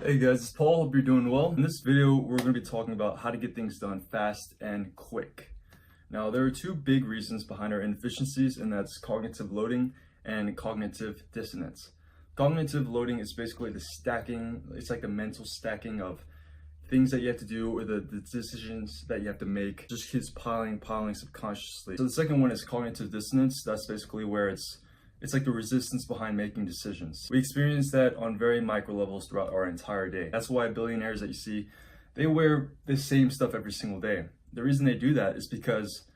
Hey guys, it's Paul. Hope you're doing well. In this video, we're going to be talking about how to get things done fast and quick. Now, there are two big reasons behind our inefficiencies, and that's cognitive loading and cognitive dissonance. Cognitive loading is basically the stacking, it's like the mental stacking of things that you have to do or the decisions that you have to make. Just keeps piling subconsciously. So the second one is cognitive dissonance. That's basically where it's like the resistance behind making decisions. We experience that on very micro levels throughout our entire day. That's why billionaires that you see, they wear the same stuff every single day. The reason they do that is because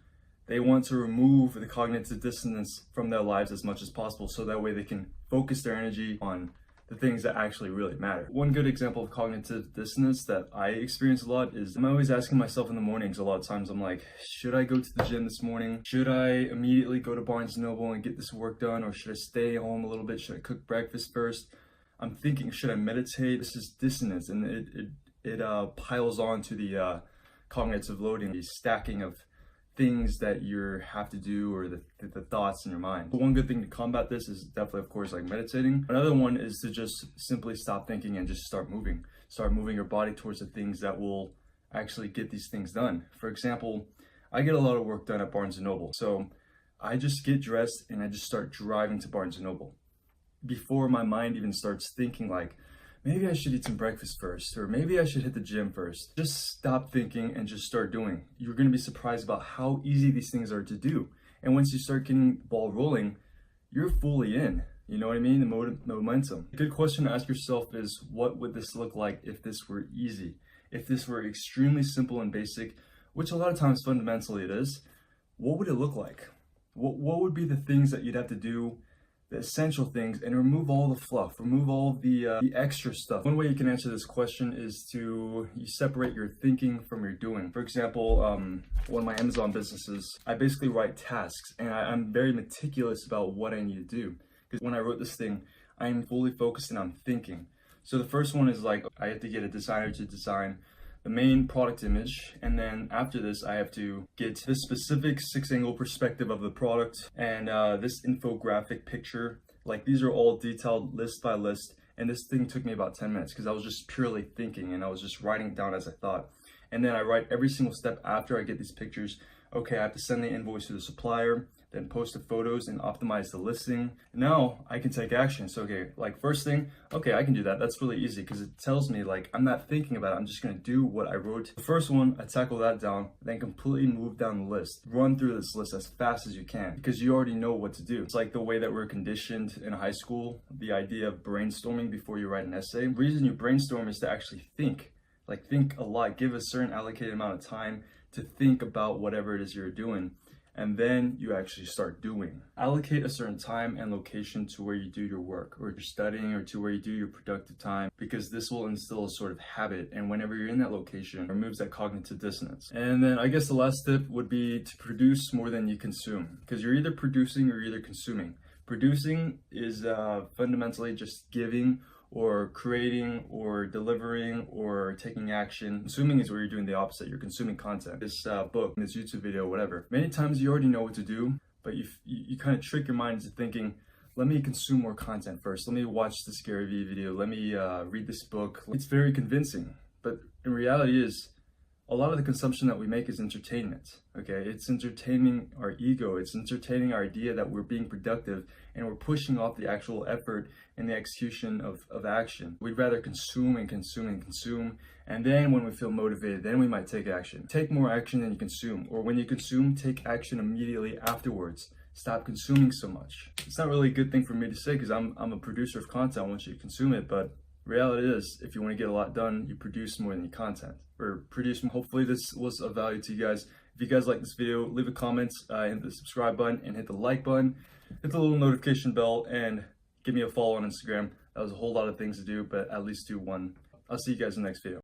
they want to remove the cognitive dissonance from their lives as much as possible, so that way they can focus their energy on the things that actually really matter. One good example of cognitive dissonance that I experience a lot is I'm always asking myself in the mornings, a lot of times I'm like, should I go to the gym this morning? Should I immediately go to Barnes & Noble and get this work done? Or should I stay home a little bit? Should I cook breakfast first? I'm thinking, should I meditate? This is dissonance, and it piles on to the cognitive loading, the stacking of things that you have to do, or the thoughts in your mind. One good thing to combat this is definitely, of course, like meditating. Another one is to just simply stop thinking and just start moving. Start moving your body towards the things that will actually get these things done. For example, I get a lot of work done at Barnes & Noble. So I just get dressed and I just start driving to Barnes & Noble before my mind even starts thinking like, maybe I should eat some breakfast first, or maybe I should hit the gym first. Just stop thinking and just start doing. You're going to be surprised about how easy these things are to do. And once you start getting the ball rolling, you're fully in. You know what I mean? The momentum. A good question to ask yourself is, what would this look like if this were easy? If this were extremely simple and basic, which a lot of times fundamentally it is, what would it look like? What would be the things that you'd have to do, the essential things, and remove all the fluff, remove all the extra stuff? One way you can answer this question is you separate your thinking from your doing. For example, one of my Amazon businesses, I basically write tasks, and I'm very meticulous about what I need to do. Because when I wrote this thing, I'm fully focused and I'm thinking. So the first one is like, I have to get a designer to design the main product image, and then after this I have to get this specific 6-angle perspective of the product and this infographic picture. Like, these are all detailed list by list, and this thing took me about 10 minutes because I was just purely thinking and I was just writing down as I thought. And then I write every single step after I get these pictures. Okay, I have to send the invoice to the supplier, then post the photos and optimize the listing. Now I can take action. So, okay, like first thing, okay, I can do that. That's really easy because it tells me like I'm not thinking about it. I'm just gonna do what I wrote. The first one, I tackle that down, then completely move down the list. Run through this list as fast as you can because you already know what to do. It's like the way that we're conditioned in high school, the idea of brainstorming before you write an essay. The reason you brainstorm is to actually think. Like, think a lot, give a certain allocated amount of time to think about whatever it is you're doing, and then you actually start doing. Allocate a certain time and location to where you do your work, or you're studying, or to where you do your productive time, because this will instill a sort of habit, and whenever you're in that location, it removes that cognitive dissonance. And then I guess the last tip would be to produce more than you consume, because you're either producing or you're either consuming. Producing is fundamentally just giving, or creating, or delivering, or taking action. Consuming is where you're doing the opposite. You're consuming content. This book, this YouTube video, whatever. Many times you already know what to do, but you kind of trick your mind into thinking, let me consume more content first. Let me watch this Gary Vee video. Let me read this book. It's very convincing, but in reality is, a lot of the consumption that we make is entertainment, okay? It's entertaining our ego. It's entertaining our idea that we're being productive, and we're pushing off the actual effort and the execution of action. We'd rather consume and consume and consume, and then when we feel motivated, then we might take action. Take more action than you consume, or when you consume, take action immediately afterwards. Stop consuming so much. It's not really a good thing for me to say because I'm a producer of content. I want you to consume it, but reality is, if you want to get a lot done, you produce more than you content, or produce more. Hopefully this was of value to you guys. If you guys like this video, leave a comment, hit the subscribe button and hit the like button, hit the little notification bell, and give me a follow on Instagram. That was a whole lot of things to do, but at least do one. I'll see you guys in the next video.